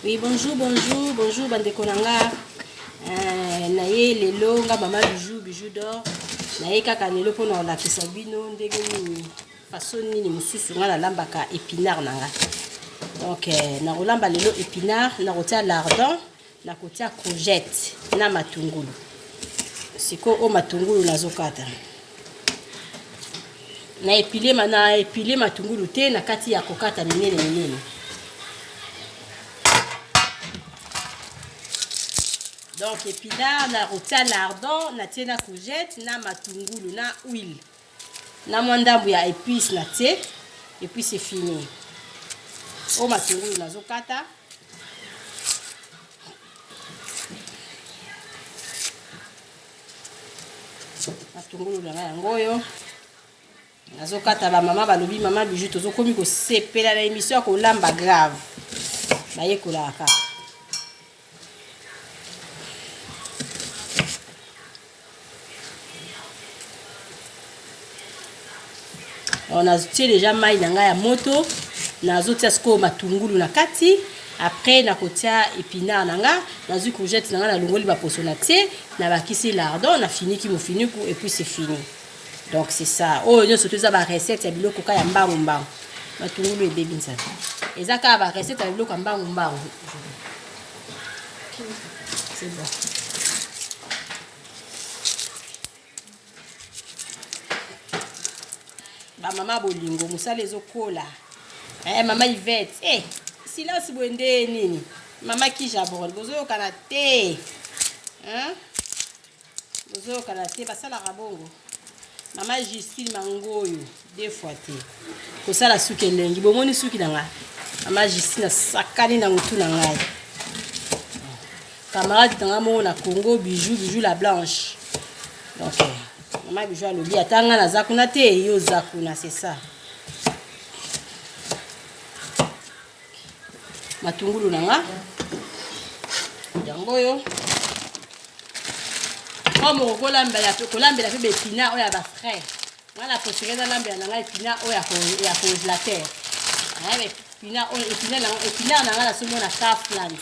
Oui, bonjour, bonjour, bonjour, bandeko nanga. Naye lelo nga mama bijou d'or. Naye kaka lelo pona la kisabino ndenge ni façon nini mususu nga la lambaka épinard nanga. Donc na rolamba lelo épinard, na kotia lardon, na kotia courgette na matungulu. Siko o matungulu nazokata. Na épilé matungulu te na kati ya kokata minene. Donc épinard na rotia lardon na tie na courgette na matungulu na huile na mwandambu ya épice na tie et puis c'est fini. O matungulu nazokata matungulu na yango oyo nazokata. Ba mama balobi mama bijou tozokomi ko sepela na émission ko lamba grave bayekolaka. On a déjà maï nanga ya moto na zotia sko matungulu na kati. Après na kotia épinard nanga na zu courgette nanga na longoli ba poso na tie na bakisi lardon na fini ki mo fini et puis c'est fini. Donc c'est ça. Oh nyo surtout ça ba recette ya biloko ka ya mbangu matungulu ebebi nsa ezaka ba recette ya biloko mbangu c'est bon. Ba mama bolingo musale zokola. Mama Yvette, silence boende nini? Mama Kijabon, bozo kana te. Bozo kana te basala rabongo. Mama Justine Mangoyo, deux fois te. Kosala suki lengi, bomoni suki nanga. Mama Justine sakani na mutu na ngai. Camarade tanga mo na Congo bijou la blanche. Donc Mama bijou alobi atanga na zakuna te yo zakuna, c'est ça. Matungulu nanga yango yo comme kolambela pe épinard oya ba frais ngala posere na lambela nanga épinard oya congélateur épinard nanga na somo na Kaufland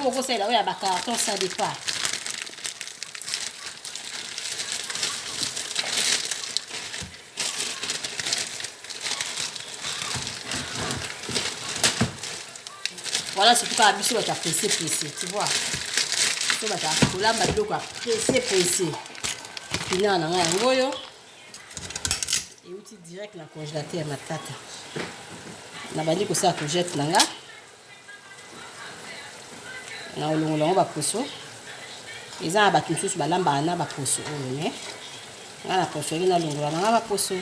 pour ko sela oya ba carton ça départ. Voilà, c'est pourquoi Abisso va pressé, tu vois. Tu vas colamba biloko pressé. Épinard nanga yango yo. Et outil direct na congélateur matata. Na bandi ko sa courgette nanga. Na olongolongo ba poso. Eza ba tunsusu ba lamba na ba poso oyo ne. Na poso ina longola nanga ba poso.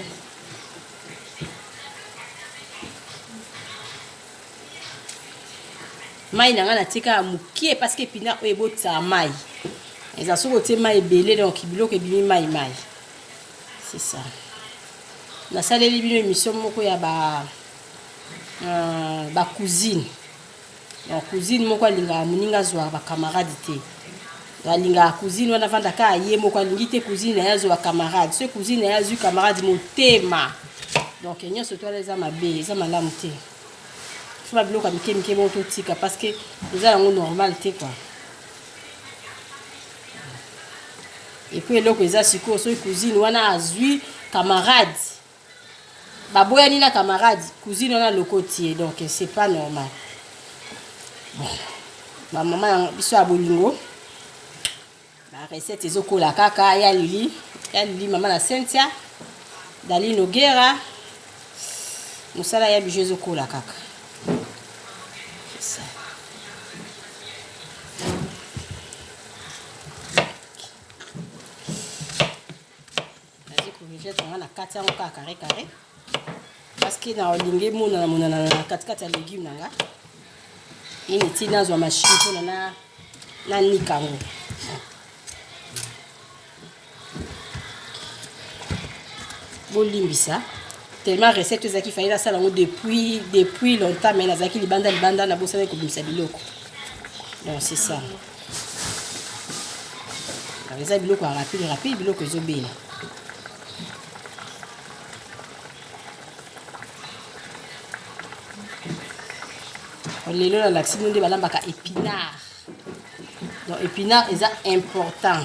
Maï nanga na tika mukie parce que épinard oyo ebota maï. Eza soko te maï belé donc biloko ebimi maï. C'est ça. Na saleli bino émission moko ya ba cuisine. Donc cuisine moko alinga muninga zwa ba camarade te. Alinga cuisine wana vanda ka ye moko alingi te cuisine ya zwa camarade. Ce cuisine ya zwa camarade motema. Donc nyoso to les amabe, eza malamu te. Ba biloko mike moto tika parce que eza yango normal te quoi. Et puis eloko eza siko so cuisine wana azui camarade. Baboyani na camarade, cuisine wana lokotie donc c'est pas normal. Bon. Ma maman biso ya bolingo. La recette ezokola kaka ya Lili maman na Cynthia, Dali Noguera. Musala ya bijou ezokola kaka. Na kati yango ka carré parce que na olinge mona na kati ya légume nanga ini tina zwa machine pona na nikango bolimbisa tellement recette ezaki faila sala ngo depuis longtemps mais nazaki libanda na bosa ko bimisa biloko. Donc c'est ça. Eza biloko rapide biloko ezobela. lelo na laxi nde balambaka épinard. Donc épinard est important.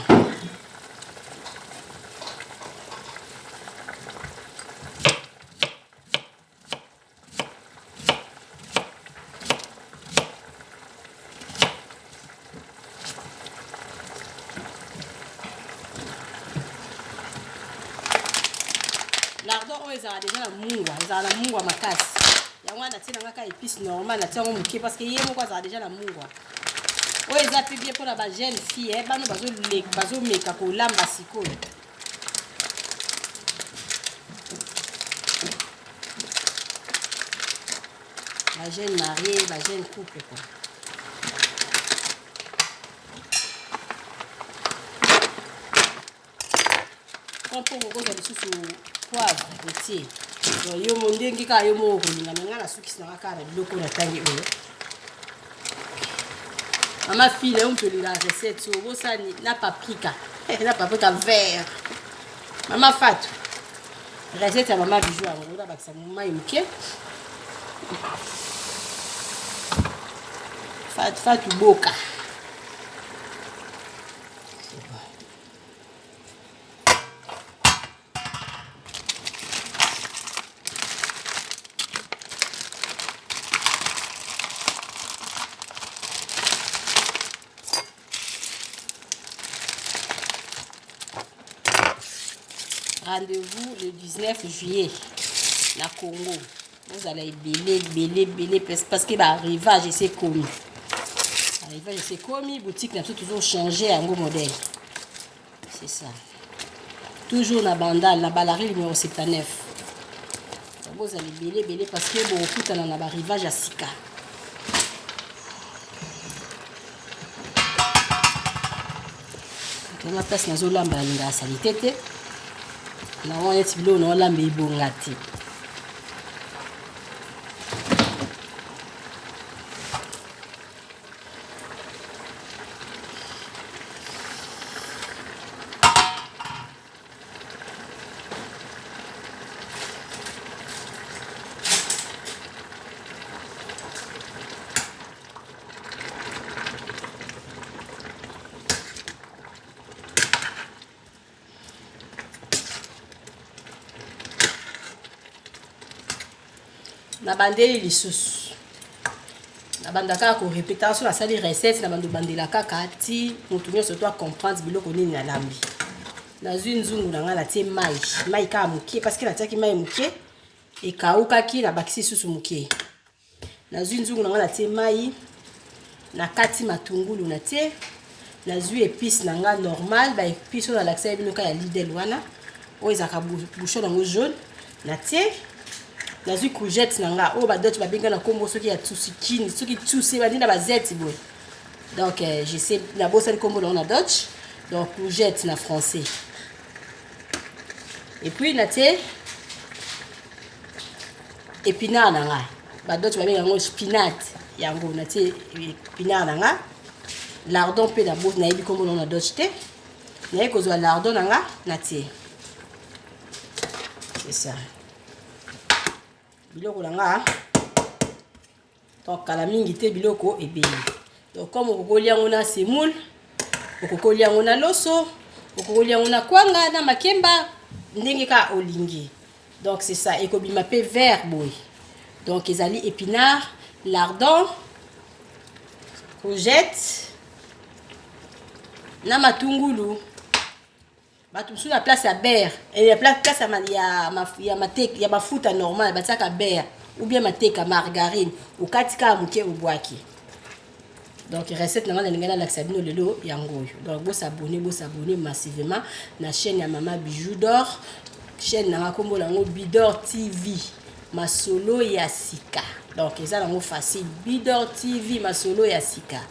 Lardon oyo ezala déjà na mungwa, ezala na mungwa makasi. Yango wana natie nanga ka épice normal, natie yango moke parce que ye moko azala déjà na mungwa. Oyo eza pe bien mpona ba jeune fille, bano bazomeka kolamba sikoyo. Ba jeune marié, ba jeune couple quoi. Quand on regarde les sous poivre petit, donc yo mondenge ka yo mo kolinga nga na suki sina ka na biloko na tangi oyo. Mama fille on peut la recette sur ça na paprika. Na paprika vert. Mama Fatou. Recette ya mama bijou yango na bakisa mama imke. Fatou boka. Rendez-vous le 19 juillet na Congo. Vous allez belé parce que bah arrivage c'est commis. Arrivage c'est commis, boutique n'a toujours changé un nouveau modèle. C'est ça. Toujours na bandal, na balari numéro 79. Vous allez belé parce que bon tout en a arrivage à Sika. Quand la place na zolamba linga salité. Na wana tibilo na lambe ibonga te. Na bandeli lisusu na bandaka ko répétation na sali recette na bando bandela kaka ti mutu nyonso to comprendre biloko nini na lambi na zwi nzungu na nga na tie mai ka mukie parce que na tiaki mai mukie e kauka ki na bakisi susu mukie na zwi nzungu na nga na tie mai na kati matungulu na tie na zwi épice na nga normal ba épice na laksa bino ka ya Lidl wana o ezaka bouchon na jaune na tie na zui courgette nanga o ba d'autres ba benga na kombo soki ya tsusikini soki tsuse ba ndina ba zeti boy. Donc je sais la bossa de kombo na Dutch donc courgette na français. Et puis na té épinard nanga ba d'autres ba benga ngo spinat yango na té épinard nanga lardon pe na bossa na yebi kombo na Dutch té na yeko zo lardon nanga na té. C'est ça. Biloko langa donc kala mingi te biloko ebeli donc comme okokolia yango na semoule okokolia yango na loso okokolia yango na kwanga na makemba ndenge ka olingi donc c'est ça ekobima pe vert boy donc ezali épinard lardon courgette na matungulu batumsu na place à beurre et la place ya mateka ya mafuta normal bataka beurre ou bien mateka margarine ou katika muke ubwaki donc recette na ngana ngana la sabino lelo yango donc bo s'abonner massivement na chaîne ya Mama Bijou d'Or chaîne na kombo lango Bidor TV masolo ya sika donc eza lango facile Bidor TV masolo ya sika.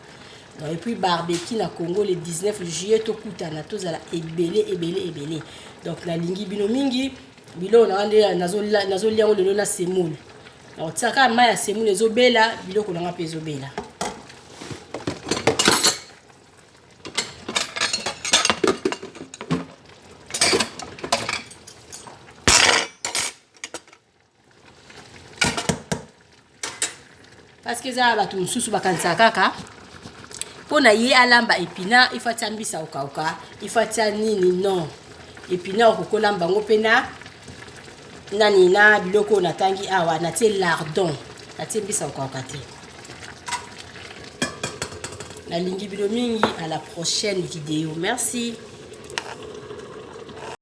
Donc, et puis barbecue na Congo le 19 juillet to kutana to zala ebele. Donc na lingi bino mingi bilo na ande nazo liango lelo na semoule. Donc tsaka ma ya semoule ezobela biloko na ngape ezobela. parce que ça va tout mususu bakanisa kaka pona ye alamba épinard il faut tia mbisa okauka il faut tia nini non épinard okokolamba ngo pena nani na biloko natangi awa na tie lardon na tie mbisa okauka te. Nalingi bilo mingi, à la prochaine vidéo. Merci.